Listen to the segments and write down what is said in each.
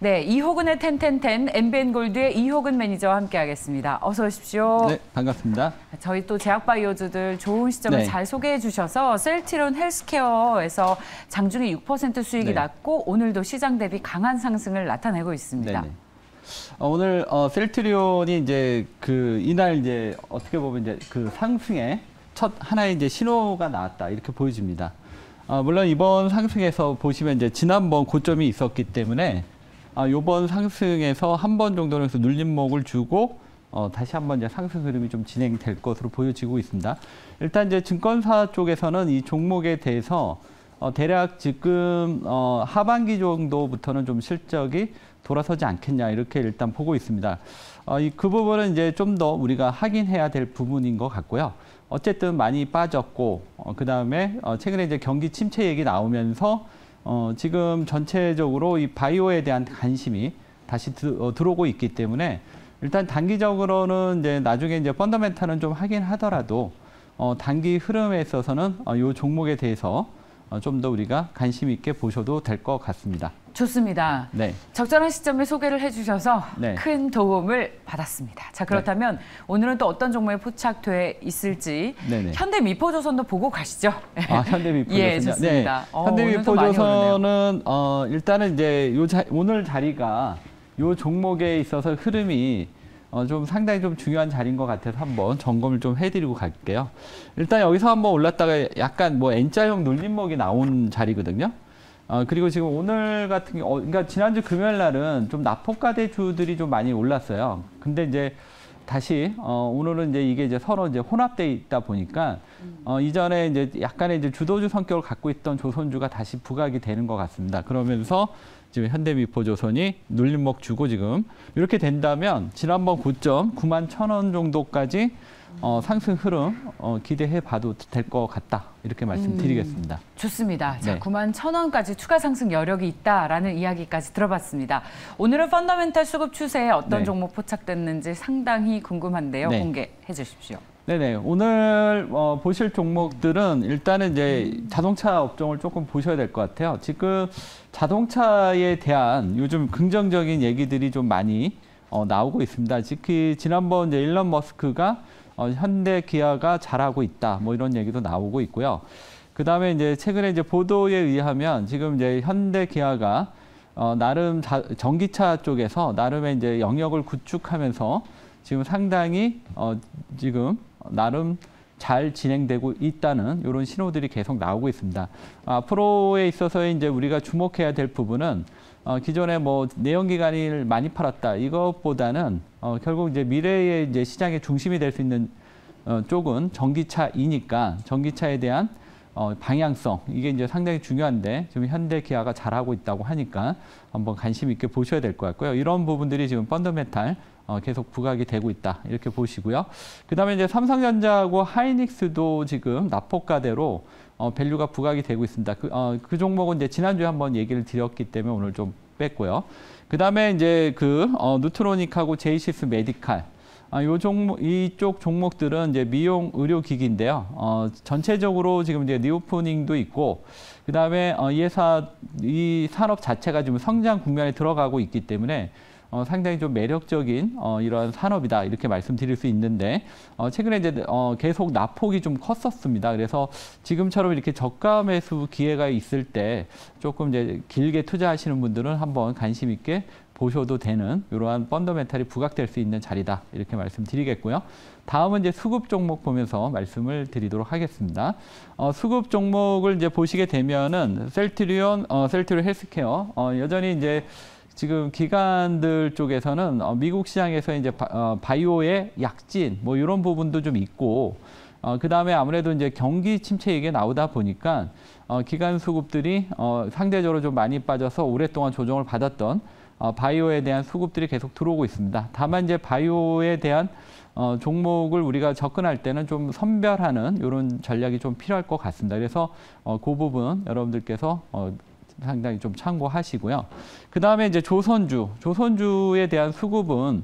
네, 이호근의 텐텐텐 MBN골드의 이호근 매니저와 함께하겠습니다. 어서 오십시오. 네, 반갑습니다. 저희 또 제약바이오주들 좋은 시점을 잘 소개해 주셔서 셀트리온 헬스케어에서 장중에 6% 수익이 났고 오늘도 시장 대비 강한 상승을 나타내고 있습니다. 네네. 오늘 셀트리온이 이제 이날 이제 어떻게 보면 이제 상승의 첫 하나의 이제 신호가 나왔다 이렇게 보여집니다. 물론 이번 상승에서 보시면 이제 지난번 고점이 있었기 때문에 이번 상승에서 한 번 정도는 눌림목을 주고 다시 한번 이제 상승 흐름이 좀 진행될 것으로 보여지고 있습니다. 일단 이제 증권사 쪽에서는 이 종목에 대해서 대략 지금 하반기 정도부터는 좀 실적이 돌아서지 않겠냐 이렇게 일단 보고 있습니다. 그 부분은 이제 좀 더 우리가 확인해야 될 부분인 것 같고요. 어쨌든 많이 빠졌고 그다음에 최근에 이제 경기 침체 얘기 나오면서 지금 전체적으로 이 바이오에 대한 관심이 다시 들어오고 있기 때문에 일단 단기적으로는 이제 나중에 이제 펀더멘탈은 좀 확인하더라도 단기 흐름에 있어서는 이 종목에 대해서 좀 더 우리가 관심 있게 보셔도 될 것 같습니다. 좋습니다. 네. 적절한 시점에 소개를 해주셔서 큰 도움을 받았습니다. 자, 그렇다면 오늘은 또 어떤 종목에 포착돼 있을지 현대미포조선도 보고 가시죠. 현대미포조선요? 예, 좋습니다. 현대미포조선은 일단은 이제 오늘 자리가 이 종목에 있어서 흐름이 좀 상당히 좀 중요한 자리인 것 같아서 한번 점검을 좀 해드리고 갈게요. 일단 여기서 한번 올랐다가 약간 N자형 눌림목이 나온 자리거든요. 그리고 지금 오늘 같은 경우, 그러니까 지난주 금요일 날은 좀 납폭가대주들이 좀 많이 올랐어요. 근데 이제 다시 오늘은 이제 이게 이제 서로 이제 혼합돼 있다 보니까 이전에 이제 약간의 이제 주도주 성격을 갖고 있던 조선주가 다시 부각이 되는 것 같습니다. 그러면서 지금 현대미포조선이 눌림목 주고 지금 이렇게 된다면 지난번 고점 91,000원 정도까지 상승 흐름 기대해 봐도 될 것 같다 이렇게 말씀드리겠습니다. 좋습니다. 자, 91,000원까지 추가 상승 여력이 있다라는 이야기까지 들어봤습니다. 오늘은 펀더멘탈 수급 추세에 어떤 종목 포착됐는지 상당히 궁금한데요. 공개해 주십시오. 네네. 오늘 보실 종목들은 일단은 이제 자동차 업종을 조금 보셔야 될 것 같아요. 지금 자동차에 대한 요즘 긍정적인 얘기들이 좀 많이 나오고 있습니다. 특히 지난번 이제 일론 머스크가 현대 기아가 잘하고 있다 뭐 이런 얘기도 나오고 있고요. 그다음에 이제 최근에 이제 보도에 의하면 지금 이제 현대 기아가 나름 전기차 쪽에서 나름의 이제 영역을 구축하면서 지금 상당히 지금 나름 잘 진행되고 있다는 이런 신호들이 계속 나오고 있습니다. 앞으로에 있어서 이제 우리가 주목해야 될 부분은 기존에 내연기관을 많이 팔았다 이것보다는 결국 이제 미래의 이제 시장의 중심이 될 수 있는 쪽은 전기차이니까 전기차에 대한 방향성 이게 이제 상당히 중요한데 지금 현대 기아가 잘하고 있다고 하니까 한번 관심 있게 보셔야 될 것 같고요. 이런 부분들이 지금 펀더멘탈 계속 부각이 되고 있다 이렇게 보시고요. 그다음에 이제 삼성전자하고 하이닉스도 지금 납폭가대로 밸류가 부각이 되고 있습니다. 그 종목은 이제 지난주에 한번 얘기를 드렸기 때문에 오늘 좀 뺐고요. 그다음에 이제 누트로닉하고 제이시스 메디칼 이쪽 종목들은 이제 미용 의료기기인데요. 전체적으로 지금 이제 리오프닝도 있고, 그 다음에 이 산업 자체가 지금 성장 국면에 들어가고 있기 때문에 상당히 좀 매력적인 이러한 산업이다 이렇게 말씀드릴 수 있는데 최근에 이제 계속 낙폭이 좀 컸었습니다. 그래서 지금처럼 이렇게 저가 매수 기회가 있을 때 조금 이제 길게 투자하시는 분들은 한번 관심 있게 보셔도 되는 이러한 펀더멘탈이 부각될 수 있는 자리다 이렇게 말씀드리겠고요. 다음은 이제 수급 종목 보면서 말씀을 드리도록 하겠습니다. 수급 종목을 이제 보시게 되면은 셀트리온 헬스케어 여전히 이제 지금 기관들 쪽에서는 미국 시장에서 이제 바이오의 약진 뭐 이런 부분도 좀 있고 그 다음에 아무래도 이제 경기 침체 얘기가 나오다 보니까 기관 수급들이 상대적으로 좀 많이 빠져서 오랫동안 조정을 받았던 바이오에 대한 수급들이 계속 들어오고 있습니다. 다만 이제 바이오에 대한 종목을 우리가 접근할 때는 좀 선별하는 이런 전략이 좀 필요할 것 같습니다. 그래서 그 부분 여러분들께서 상당히 좀 참고하시고요. 그 다음에 이제 조선주에 대한 수급은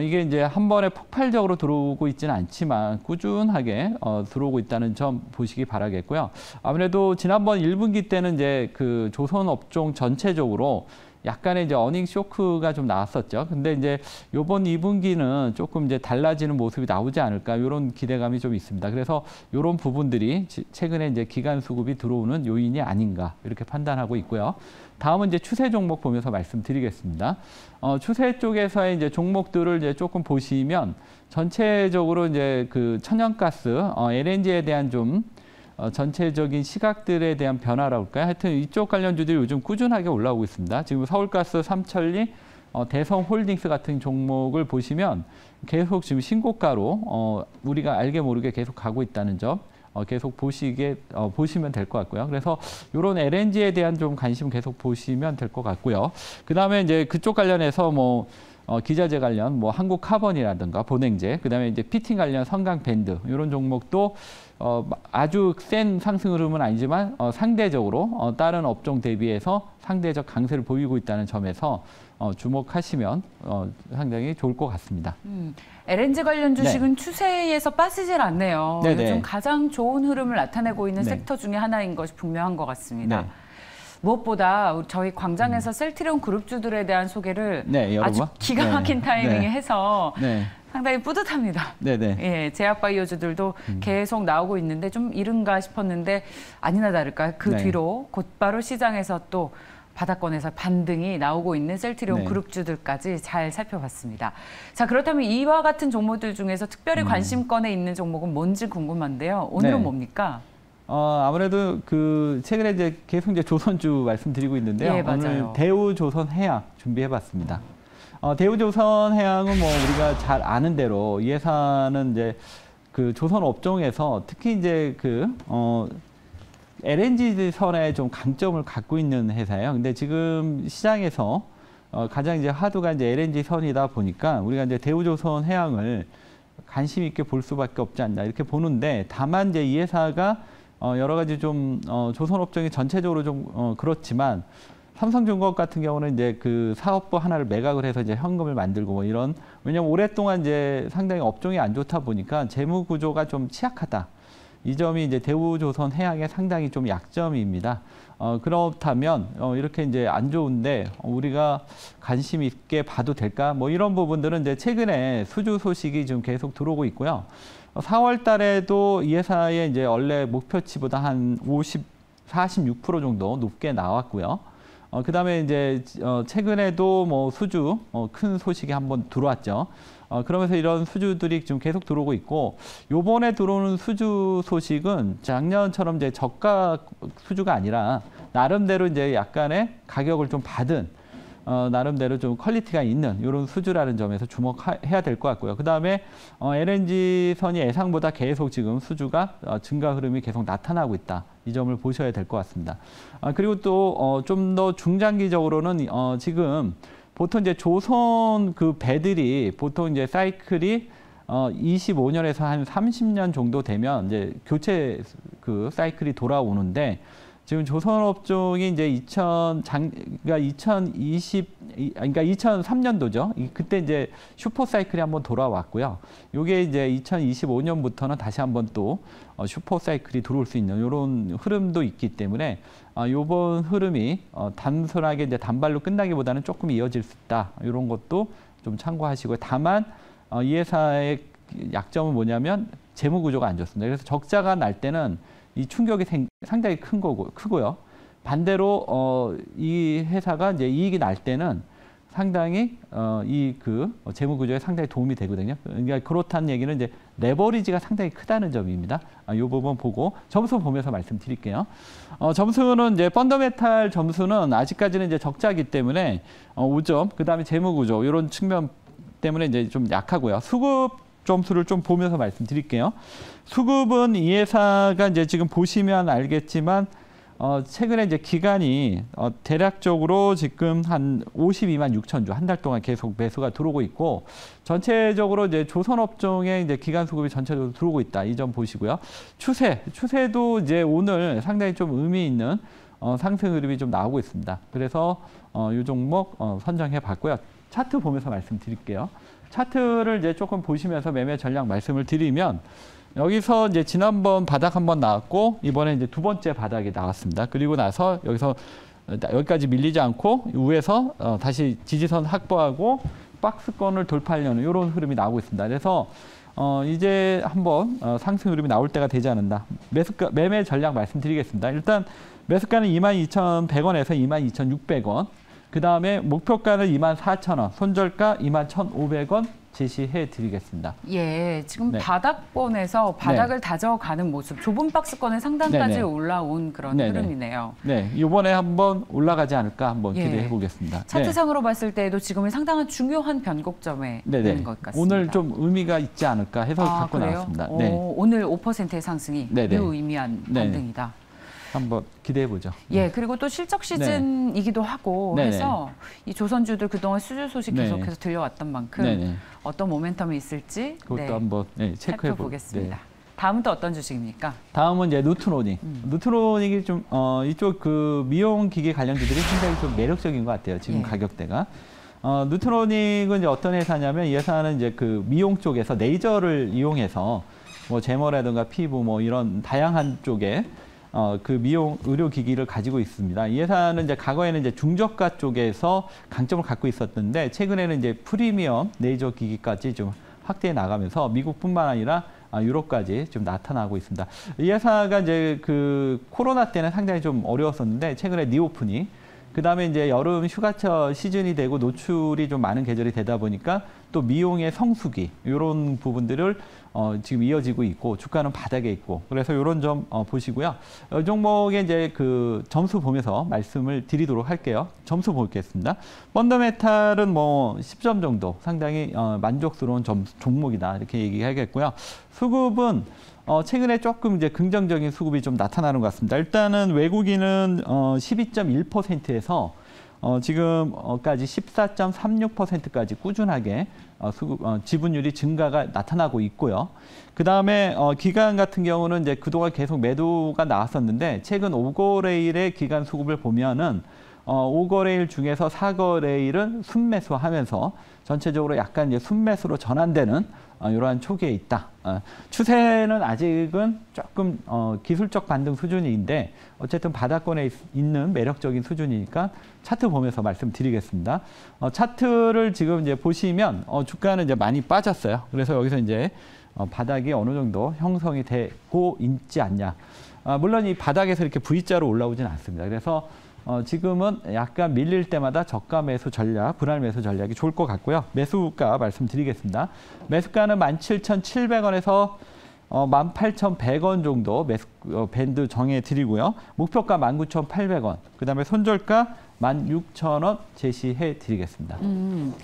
이게 이제 한 번에 폭발적으로 들어오고 있지는 않지만 꾸준하게 들어오고 있다는 점 보시기 바라겠고요. 아무래도 지난번 1분기 때는 이제 그 조선 업종 전체적으로 약간의 이제 어닝 쇼크가 좀 나왔었죠. 근데 이제 요번 2분기는 조금 이제 달라지는 모습이 나오지 않을까 이런 기대감이 좀 있습니다. 그래서 이런 부분들이 최근에 이제 기관 수급이 들어오는 요인이 아닌가 이렇게 판단하고 있고요. 다음은 이제 추세 종목 보면서 말씀드리겠습니다. 추세 쪽에서의 이제 종목들을 이제 조금 보시면 전체적으로 이제 그 천연가스, LNG에 대한 좀 전체적인 시각들에 대한 변화라고 할까요? 하여튼 이쪽 관련주들이 요즘 꾸준하게 올라오고 있습니다. 지금 서울가스, 삼천리, 대성홀딩스 같은 종목을 보시면 계속 지금 신고가로 우리가 알게 모르게 계속 가고 있다는 점 계속 보시면 될 것 같고요. 그래서 이런 LNG에 대한 좀 관심 계속 보시면 될 것 같고요. 그 다음에 이제 그쪽 관련해서 뭐 기자재 관련, 뭐 한국카본이라든가 보냉제, 그다음에 이제 피팅 관련 성강밴드 이런 종목도 아주 센 상승 흐름은 아니지만 상대적으로 다른 업종 대비해서 상대적 강세를 보이고 있다는 점에서 주목하시면 상당히 좋을 것 같습니다. LNG 관련 주식은 추세에서 빠지질 않네요. 네네. 요즘 가장 좋은 흐름을 나타내고 있는 네. 섹터 중에 하나인 것이 분명한 것 같습니다. 네. 무엇보다 저희 광장에서 셀트리온 그룹주들에 대한 소개를 아주 기가 막힌 타이밍에 해서 상당히 뿌듯합니다. 네네. 예, 제약바이오주들도 계속 나오고 있는데 좀 이른가 싶었는데 아니나 다를까 그 뒤로 곧바로 시장에서 또 바닥권에서 반등이 나오고 있는 셀트리온 그룹주들까지 잘 살펴봤습니다. 자, 그렇다면 이와 같은 종목들 중에서 특별히 관심권에 있는 종목은 뭔지 궁금한데요. 오늘은 뭡니까? 아무래도 그 최근에 이제 계속 이제 조선주 말씀드리고 있는데요. 예, 맞아요. 오늘 대우조선해양 준비해봤습니다. 대우조선해양은 뭐 우리가 잘 아는 대로 이 회사는 이제 그 조선 업종에서 특히 이제 그 LNG 선에 좀 강점을 갖고 있는 회사예요. 근데 지금 시장에서 가장 이제 화두가 이제 LNG 선이다 보니까 우리가 이제 대우조선해양을 관심 있게 볼 수밖에 없지 않나 이렇게 보는데 다만 이제 이 회사가 여러 가지 좀 조선업종이 전체적으로 좀 그렇지만 삼성중공업 같은 경우는 이제 그 사업부 하나를 매각을 해서 이제 현금을 만들고 뭐 이런 왜냐하면 오랫동안 이제 상당히 업종이 안 좋다 보니까 재무 구조가 좀 취약하다. 이 점이 이제 대우조선해양의 상당히 좀 약점입니다. 그렇다면 이렇게 이제 안 좋은데 우리가 관심 있게 봐도 될까? 뭐 이런 부분들은 이제 최근에 수주 소식이 좀 계속 들어오고 있고요. 4월 달에도 이 회사의 이제 원래 목표치보다 한 46% 정도 높게 나왔고요. 그다음에 이제 최근에도 뭐 수주 큰 소식이 한번 들어왔죠. 그러면서 이런 수주들이 좀 계속 들어오고 있고 요번에 들어오는 수주 소식은 작년처럼 이제 저가 수주가 아니라 나름대로 이제 약간의 가격을 좀 받은 나름대로 좀 퀄리티가 있는 이런 수주라는 점에서 주목해야 될 것 같고요. 그다음에 LNG 선이 예상보다 계속 지금 수주가 증가 흐름이 계속 나타나고 있다. 이 점을 보셔야 될 것 같습니다. 그리고 또 좀 더 중장기적으로는 지금 보통 이제 조선 그 배들이 보통 이제 사이클이 25년에서 한 30년 정도 되면 이제 교체 그 사이클이 돌아오는데 지금 조선업종이 이제 그러니까 2003년도죠. 그때 이제 슈퍼 사이클이 한번 돌아왔고요. 요게 이제 2025년부터는 다시 한번 또 슈퍼 사이클이 들어올 수 있는 이런 흐름도 있기 때문에 요번 흐름이 단순하게 이제 단발로 끝나기보다는 조금 이어질 수 있다. 이런 것도 좀 참고하시고요. 다만 이 회사의 약점은 뭐냐면 재무 구조가 안 좋습니다. 그래서 적자가 날 때는 이 충격이 상당히 크고요. 반대로 이 회사가 이제 이익이 날 때는 상당히 이 그 재무 구조에 상당히 도움이 되거든요. 그러니까 그렇다는 얘기는 이제 레버리지가 상당히 크다는 점입니다. 이 부분 보고 점수 보면서 말씀드릴게요. 점수는 이제 펀더멘탈 점수는 아직까지는 이제 적자이기 때문에 5점, 그다음에 재무 구조 이런 측면 때문에 이제 좀 약하고요. 수급 점수를 좀 보면서 말씀드릴게요. 수급은 이 회사가 이제 지금 보시면 알겠지만 최근에 이제 기간이 대략적으로 지금 한 52만 6천 주 한 달 동안 계속 매수가 들어오고 있고 전체적으로 이제 조선업종에 이제 기간 수급이 전체적으로 들어오고 있다. 이 점 보시고요. 추세도 이제 오늘 상당히 좀 의미 있는 상승 흐름이 좀 나오고 있습니다. 그래서 이 종목 선정해 봤고요. 차트 보면서 말씀드릴게요. 차트를 이제 조금 보시면서 매매 전략 말씀을 드리면 여기서 이제 지난번 바닥 한번 나왔고 이번에 이제 두 번째 바닥이 나왔습니다. 그리고 나서 여기서 여기까지 밀리지 않고 위에서 다시 지지선 확보하고 박스권을 돌파하려는 이런 흐름이 나오고 있습니다. 그래서 이제 한번 상승 흐름이 나올 때가 되지 않았나. 매매 전략 말씀드리겠습니다. 일단 매수가는 22,100원에서 22,600원. 그 다음에 목표가는 24,000원, 손절가 21,500원 제시해 드리겠습니다. 예, 지금 바닥권에서 바닥을 다져가는 모습, 좁은 박스권의 상단까지 올라온 그런 흐름이네요. 네, 이번에 한번 올라가지 않을까 한번 기대해 보겠습니다. 차트상으로 봤을 때도 지금은 상당한 중요한 변곡점에 있는 것 같습니다. 오늘 좀 의미가 있지 않을까 해서 갖고 나왔습니다. 오늘 5%의 상승이 유의미한 반등이다. 한번 기대해 보죠. 예, 그리고 또 실적 시즌이기도 하고 해서 이 조선주들 그동안 수주 소식 계속해서 들려왔던 만큼 어떤 모멘텀이 있을지 그것도 한번 체크해 보겠습니다. 다음은 또 어떤 주식입니까? 다음은 이제 누트로닉. 누트로닉이 좀 이쪽 그 미용 기계 관련주들이 굉장히 좀 매력적인 것 같아요. 지금 가격대가. 누트로닉은 이제 어떤 회사냐면 이 회사는 이제 그 미용 쪽에서 레이저를 이용해서 뭐 제모라든가 피부 뭐 이런 다양한 쪽에 그 미용 의료기기를 가지고 있습니다. 이 회사는 이제 과거에는 이제 중저가 쪽에서 강점을 갖고 있었는데 최근에는 이제 프리미엄 레이저 기기까지 좀 확대해 나가면서 미국뿐만 아니라 유럽까지 좀 나타나고 있습니다. 이 회사가 이제 그 코로나 때는 상당히 좀 어려웠었는데 최근에 리오프닝, 그 다음에 이제 여름 휴가철 시즌이 되고 노출이 좀 많은 계절이 되다 보니까 또 미용의 성수기 이런 부분들을 지금 이어지고 있고 주가는 바닥에 있고 그래서 이런 점 보시고요. 이 종목에 이제 그 점수 보면서 말씀을 드리도록 할게요. 점수 보겠습니다. 펀더메탈은 뭐 10점 정도 상당히 만족스러운 종목이다 이렇게 얘기하겠고요. 수급은 최근에 조금 이제 긍정적인 수급이 좀 나타나는 것 같습니다. 일단은 외국인은 12.1%에서 지금까지 14.36%까지 꾸준하게 지분율이 증가가 나타나고 있고요. 그 다음에 기관 같은 경우는 이제 그동안 계속 매도가 나왔었는데 최근 5거래일의 기관 수급을 보면은 5거래일 중에서 4거래일은 순매수하면서 전체적으로 약간 이제 순매수로 전환되는 이러한 초기에 있다. 추세는 아직은 조금 기술적 반등 수준인데 어쨌든 바닥권에 있는 매력적인 수준이니까 차트 보면서 말씀드리겠습니다. 차트를 지금 이제 보시면 주가는 이제 많이 빠졌어요. 그래서 여기서 이제 바닥이 어느 정도 형성이 되고 있지 않냐. 물론 이 바닥에서 이렇게 V자로 올라오지는 않습니다. 그래서 지금은 약간 밀릴 때마다 저가 매수 전략, 분할 매수 전략이 좋을 것 같고요. 매수가 말씀드리겠습니다. 매수가는 17,700원에서 18,100원 정도 밴드 정해드리고요. 목표가 19,800원, 그 다음에 손절가 16,000원 제시해 드리겠습니다.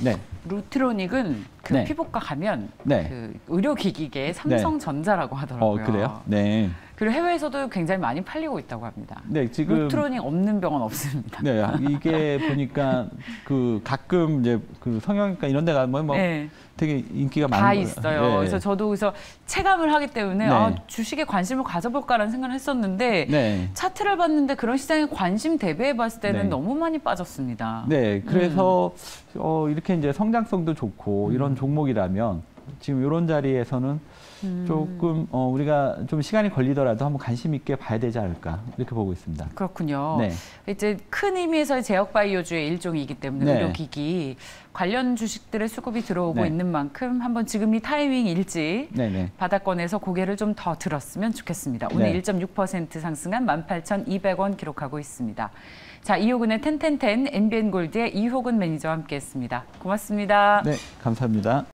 네. 루트로닉은 그 피부과 가면 그 의료기기계 삼성전자라고 하더라고요. 그래요? 네. 그리고 해외에서도 굉장히 많이 팔리고 있다고 합니다. 네, 지금 루트로닉 없는 병원 없습니다. 네, 이게 보니까 그 가끔 이제 그 성형외과 이런 데 가면 뭐 되게 인기가 많은 거예요. 다 있어요. 그래서 저도 그래서 체감을 하기 때문에 주식에 관심을 가져볼까라는 생각을 했었는데 차트를 봤는데 그런 시장에 관심 대비해 봤을 때는 너무 많이 빠졌습니다. 네, 그래서 이렇게 이제 성장성도 좋고 이런 종목이라면 지금 이런 자리에서는 조금 우리가 좀 시간이 걸리더라도 한번 관심 있게 봐야 되지 않을까 이렇게 보고 있습니다. 그렇군요. 이제 큰 의미에서의 제약바이오주의 일종이기 때문에 의료기기 관련 주식들의 수급이 들어오고 있는 만큼 한번 지금 이 타이밍일지 바닥권에서 고개를 좀 더 들었으면 좋겠습니다. 오늘 1.6% 상승한 18,200원 기록하고 있습니다. 자, 이호근의 텐텐텐 NBN골드의 이호근 매니저와 함께했습니다. 고맙습니다. 네, 감사합니다.